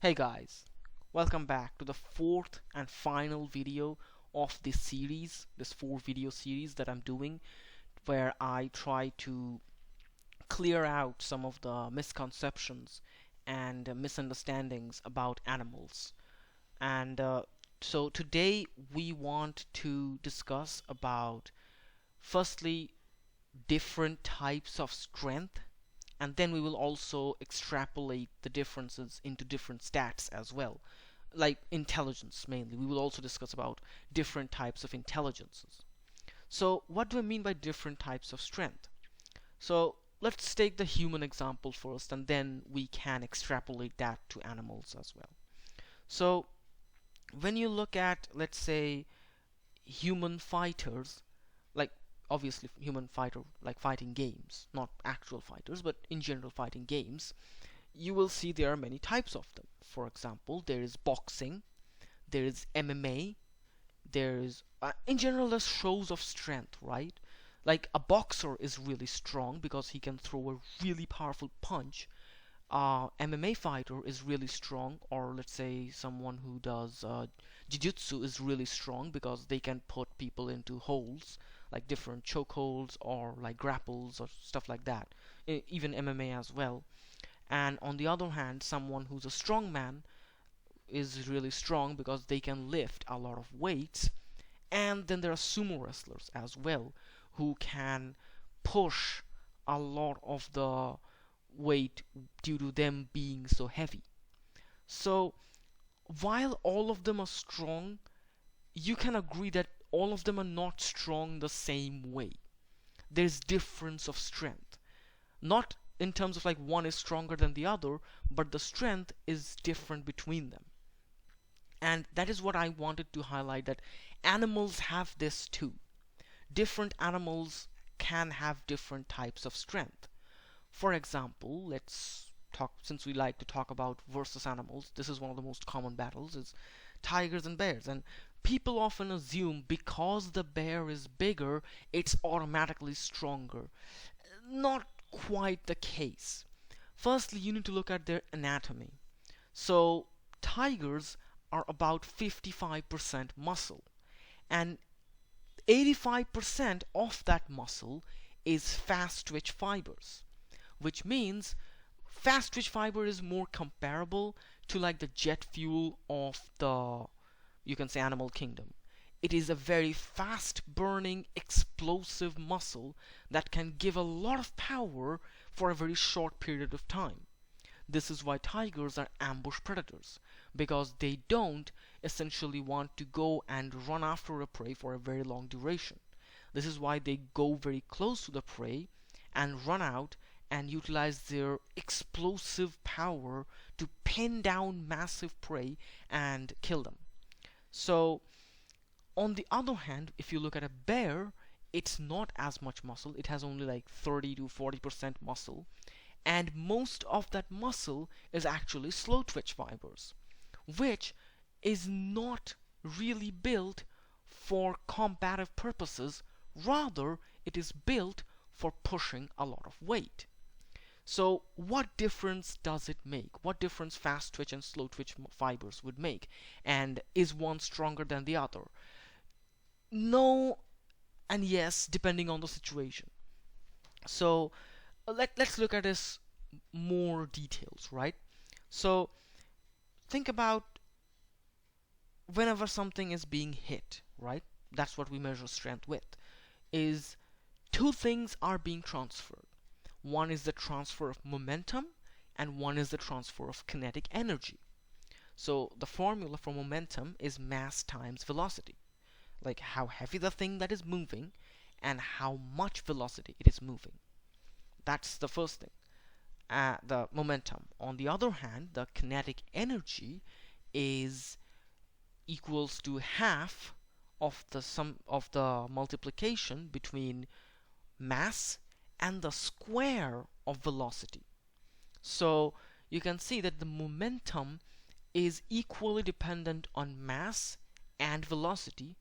Hey guys, welcome back to the fourth and final video of this series, this 4 video series that I'm doing, where I try to clear out some of the misconceptions and misunderstandings about animals. And so today we want to discuss about, firstly, different types of strength, and then we will also extrapolate the differences into different stats as well, like intelligence. Mainly we will also discuss about different types of intelligences. So what do I mean by different types of strength? So let's take the human example first, and then we can extrapolate that to animals as well. So when you look at, let's say, human fighters, like, obviously human fighter, like fighting games, not actual fighters, but in general fighting games, you will see there are many types of them. For example, there is boxing, there is MMA, there is in general there's shows of strength, right? Like a boxer is really strong because he can throw a really powerful punch. MMA fighter is really strong, or let's say someone who does jiu-jitsu is really strong because they can put people into holes, like different chokeholds or like grapples or stuff like that. Even MMA as well. And on the other hand, someone who's a strong man is really strong because they can lift a lot of weights. And then there are sumo wrestlers as well who can push a lot of the weight due to them being so heavy. So while all of them are strong, you can agree that all of them are not strong the same way. There's difference of strength. Not in terms of like one is stronger than the other, but the strength is different between them. And that is what I wanted to highlight, that animals have this too. Different animals can have different types of strength. For example, let's talk, since we like to talk about versus animals, this is one of the most common battles, is tigers and bears. And people often assume because the bear is bigger, it's automatically stronger. Not quite the case. Firstly, you need to look at their anatomy. So tigers are about 55% muscle, and 85% of that muscle is fast twitch fibers, which means fast twitch fiber is more comparable to like the jet fuel of the, you can say, animal kingdom. It is a very fast burning explosive muscle that can give a lot of power for a very short period of time. This is why tigers are ambush predators, because they don't essentially want to go and run after a prey for a very long duration. This is why they go very close to the prey and run out and utilize their explosive power to pin down massive prey and kill them. So, on the other hand, if you look at a bear, it's not as much muscle. It has only like 30 to 40% muscle, and most of that muscle is actually slow twitch fibers, which is not really built for combative purposes. Rather, it is built for pushing a lot of weight. So what difference does it make? What difference fast twitch and slow twitch fibers would make? And is one stronger than the other? No and yes, depending on the situation. So let's look at this more details, right? So think about whenever something is being hit, right? That's what we measure strength with. Is two things are being transferred. One is the transfer of momentum, and one is the transfer of kinetic energy. So the formula for momentum is mass times velocity, like how heavy the thing that is moving and how much velocity it is moving. That's the first thing, the momentum. On the other hand, the kinetic energy is equals to half of the sum of the multiplication between mass and the square of velocity. So you can see that the momentum is equally dependent on mass and velocity,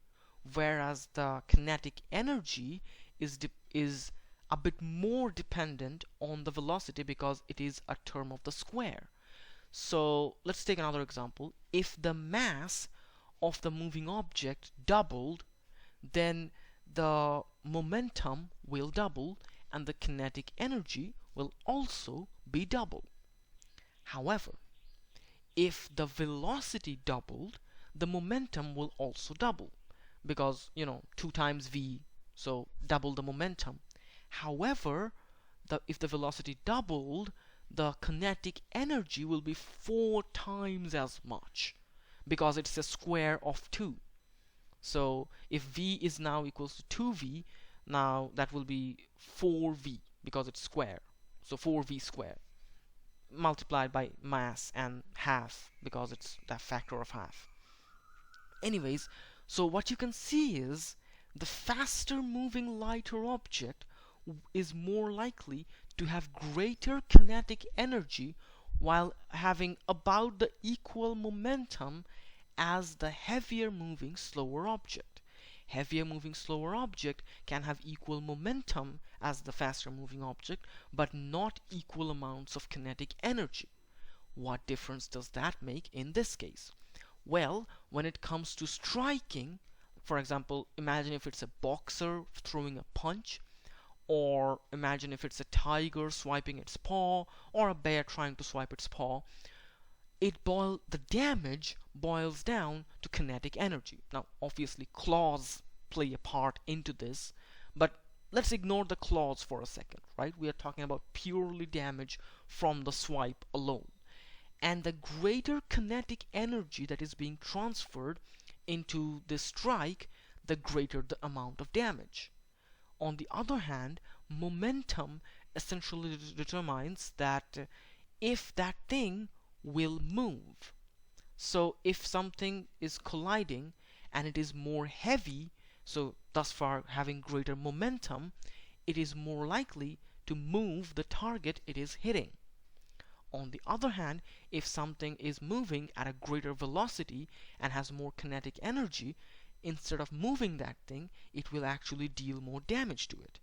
whereas the kinetic energy is a bit more dependent on the velocity because it is a term of the square. So let's take another example. If the mass of the moving object doubled, then the momentum will double and the kinetic energy will also be double. However, if the velocity doubled, the momentum will also double, because 2 times v, so double the momentum. However, if the velocity doubled, the kinetic energy will be 4 times as much, because it's a square of 2. So if v is now equals to 2v, now that will be 4v, because it's square, so 4v squared multiplied by mass and half, because it's that factor of half. Anyways, so what you can see is the faster moving lighter object is more likely to have greater kinetic energy while having about the equal momentum as the heavier moving slower object. Heavier moving slower object can have equal momentum as the faster moving object, but not equal amounts of kinetic energy. What difference does that make in this case? Well, when it comes to striking, for example, imagine if it's a boxer throwing a punch, or imagine if it's a tiger swiping its paw, or a bear trying to swipe its paw. The damage boils down to kinetic energy. Now, obviously, claws play a part into this, but let's ignore the claws for a second, right? We are talking about purely damage from the swipe alone. And the greater kinetic energy that is being transferred into this strike, the greater the amount of damage. On the other hand, momentum essentially determines that if that thing will move. So if something is colliding and it is more heavy, so thus far having greater momentum, it is more likely to move the target it is hitting. On the other hand, if something is moving at a greater velocity and has more kinetic energy, instead of moving that thing, it will actually deal more damage to it.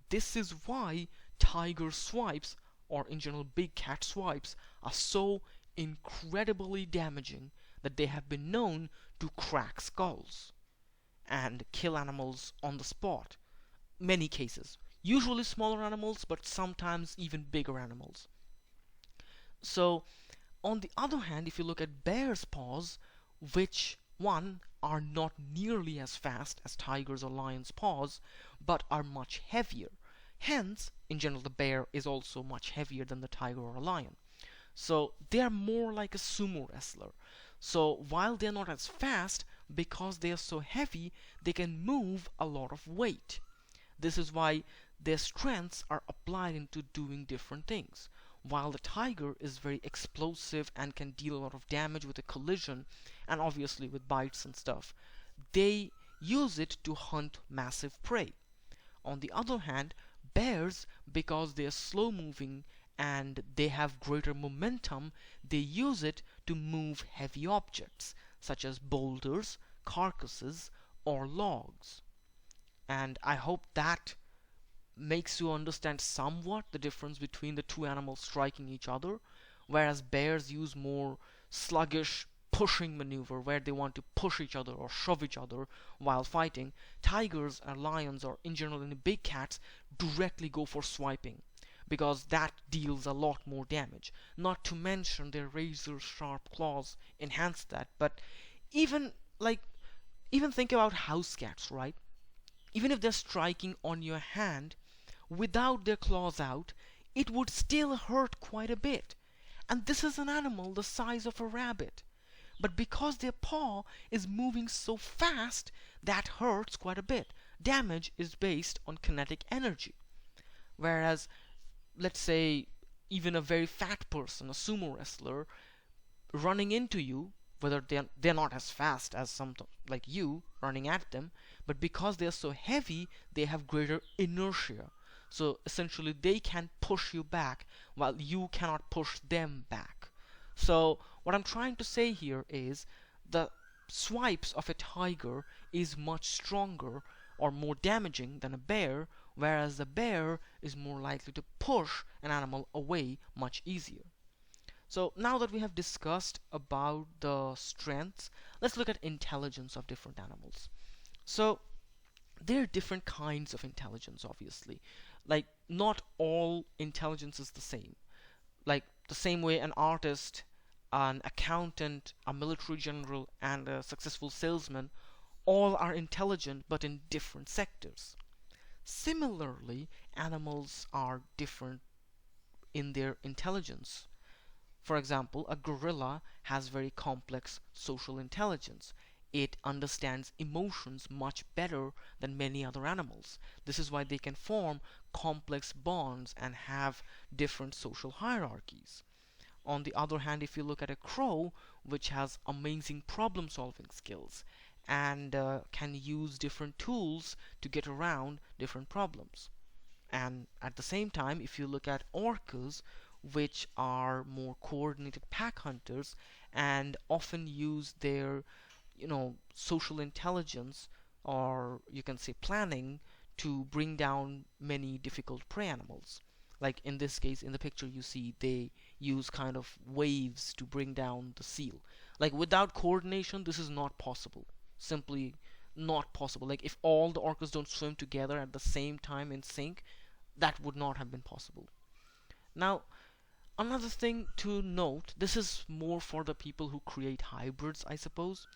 This is why tiger swipes, or in general big cat swipes, are so incredibly damaging that they have been known to crack skulls and kill animals on the spot. Many cases. Usually smaller animals, but sometimes even bigger animals. So, on the other hand, if you look at bear's paws, which are not nearly as fast as tiger's or lion's paws, but are much heavier. Hence, in general, the bear is also much heavier than the tiger or a lion. So they are more like a sumo wrestler. So while they're not as fast, because they are so heavy, they can move a lot of weight. This is why their strengths are applied into doing different things. While the tiger is very explosive and can deal a lot of damage with a collision, and obviously with bites and stuff, they use it to hunt massive prey. On the other hand, bears, because they are slow moving and they have greater momentum, they use it to move heavy objects such as boulders, carcasses, or logs. And I hope that makes you understand somewhat the difference between the two animals striking each other. Whereas bears use more sluggish pushing maneuver, where they want to push each other or shove each other while fighting, tigers and lions, or in general any big cats, directly go for swiping, because that deals a lot more damage. Not to mention their razor sharp claws enhance that. But even think about house cats, right? Even if they're striking on your hand without their claws out, it would still hurt quite a bit. And this is an animal the size of a rabbit. But because their paw is moving so fast, that hurts quite a bit. Damage is based on kinetic energy. Whereas, let's say, even a very fat person, a sumo wrestler, running into you, whether they're not as fast as some like you running at them, but because they're so heavy, they have greater inertia. So essentially they can push you back while you cannot push them back. So what I'm trying to say here is the swipes of a tiger is much stronger or more damaging than a bear, whereas the bear is more likely to push an animal away much easier. So now that we have discussed about the strengths, let's look at intelligence of different animals. So there are different kinds of intelligence, obviously. Like, not all intelligence is the same. Like, the same way an artist, an accountant, a military general, and a successful salesman all are intelligent but in different sectors. Similarly, animals are different in their intelligence. For example, a gorilla has very complex social intelligence. It understands emotions much better than many other animals. This is why they can form complex bonds and have different social hierarchies. On the other hand, if you look at a crow, which has amazing problem solving skills and can use different tools to get around different problems. And at the same time, if you look at orcas, which are more coordinated pack hunters and often use their, social intelligence, or you can say planning, to bring down many difficult prey animals. Like in this case, in the picture you see, they use kind of waves to bring down the seal. Like, without coordination, this is not possible. Simply not possible. Like, if all the orcas don't swim together at the same time in sync, that would not have been possible. Now, another thing to note, this is more for the people who create hybrids, I suppose,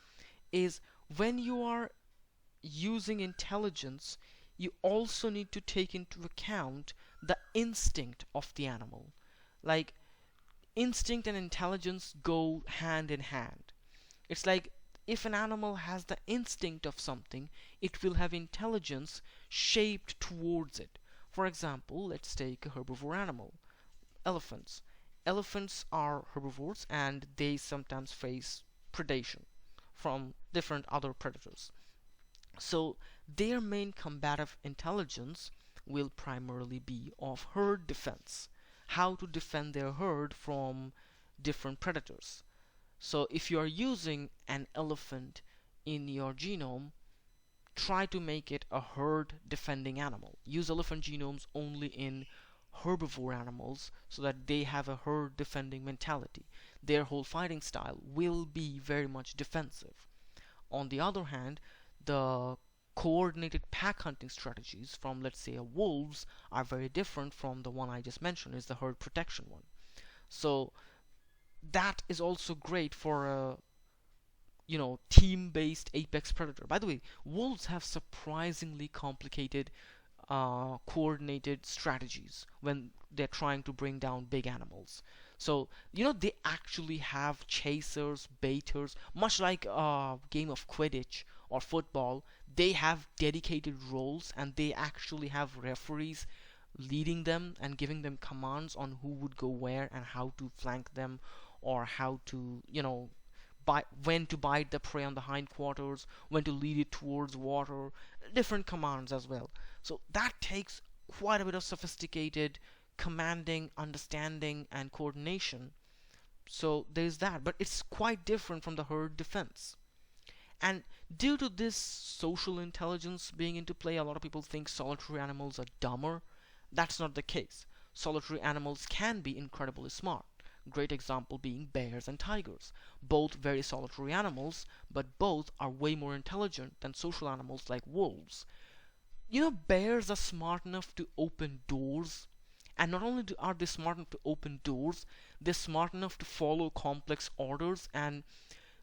is when you are using intelligence, you also need to take into account the instinct of the animal. Like, instinct and intelligence go hand in hand. It's like, if an animal has the instinct of something, it will have intelligence shaped towards it. For example, let's take a herbivore animal, elephants. Elephants are herbivores and they sometimes face predation from different other predators. So their main combative intelligence will primarily be of herd defense, how to defend their herd from different predators. So if you are using an elephant in your genome, try to make it a herd defending animal. Use elephant genomes only in herbivore animals so that they have a herd defending mentality. Their whole fighting style will be very much defensive. On the other hand, the coordinated pack hunting strategies from, let's say, wolves are very different from the one I just mentioned, is the herd protection one. So that is also great for a team-based apex predator. By the way, wolves have surprisingly complicated coordinated strategies when they're trying to bring down big animals. So they actually have chasers, baiters, much like a game of Quidditch or football. They have dedicated roles and they actually have referees leading them and giving them commands on who would go where and how to flank them, or how to when to bite the prey on the hindquarters, when to lead it towards water, different commands as well. So that takes quite a bit of sophisticated commanding, understanding, and coordination. So there's that, but it's quite different from the herd defense. And due to this social intelligence being into play, a lot of people think solitary animals are dumber. That's not the case. Solitary animals can be incredibly smart. Great example being bears and tigers. Both very solitary animals, but both are way more intelligent than social animals like wolves. Bears are smart enough to open doors. And not only are they smart enough to open doors, they're smart enough to follow complex orders. And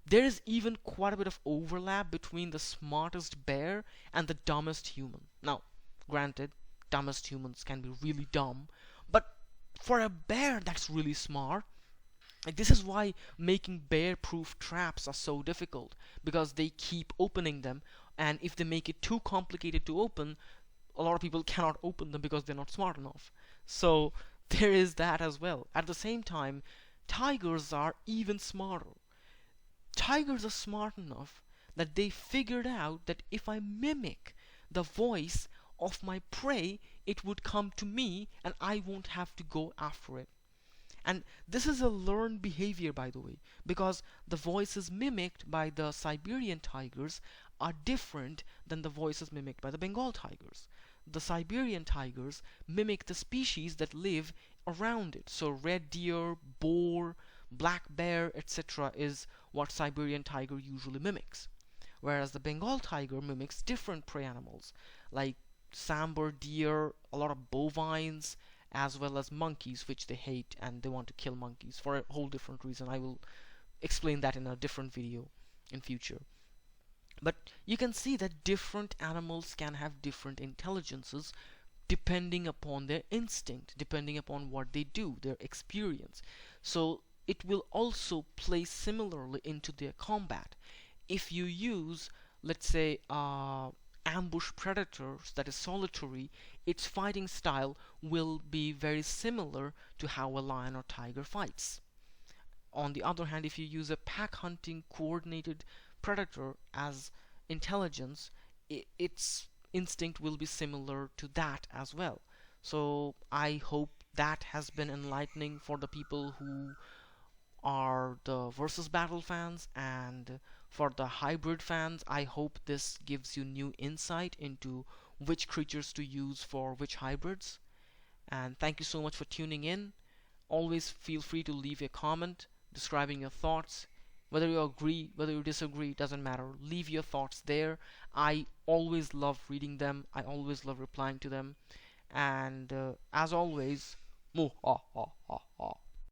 there is even quite a bit of overlap between the smartest bear and the dumbest human. Now, granted, dumbest humans can be really dumb, but for a bear that's really smart, like, this is why making bear-proof traps are so difficult, because they keep opening them, and if they make it too complicated to open, a lot of people cannot open them because they're not smart enough. So there is that as well. At the same time, tigers are even smarter. Tigers are smart enough that they figured out that if I mimic the voice of my prey, it would come to me and I won't have to go after it. And this is a learned behavior, by the way, because the voices mimicked by the Siberian tigers are different than the voices mimicked by the Bengal tigers. The Siberian tigers mimic the species that live around it. So red deer, boar, black bear, etc., is what Siberian tiger usually mimics. Whereas the Bengal tiger mimics different prey animals like sambar deer, a lot of bovines, as well as monkeys, which they hate and they want to kill monkeys for a whole different reason. I will explain that in a different video in future. But you can see that different animals can have different intelligences depending upon their instinct, depending upon what they do, their experience. So it will also play similarly into their combat. If you use, let's say, ambush predators that is solitary, its fighting style will be very similar to how a lion or tiger fights. On the other hand, if you use a pack hunting coordinated predator as intelligence, its instinct will be similar to that as well. So I hope that has been enlightening for the people who are the versus battle fans, and for the hybrid fans, I hope this gives you new insight into which creatures to use for which hybrids. And thank you so much for tuning in. Always feel free to leave a comment describing your thoughts. Whether you agree, whether you disagree, doesn't matter. Leave your thoughts there. I always love reading them. I always love replying to them. And as always,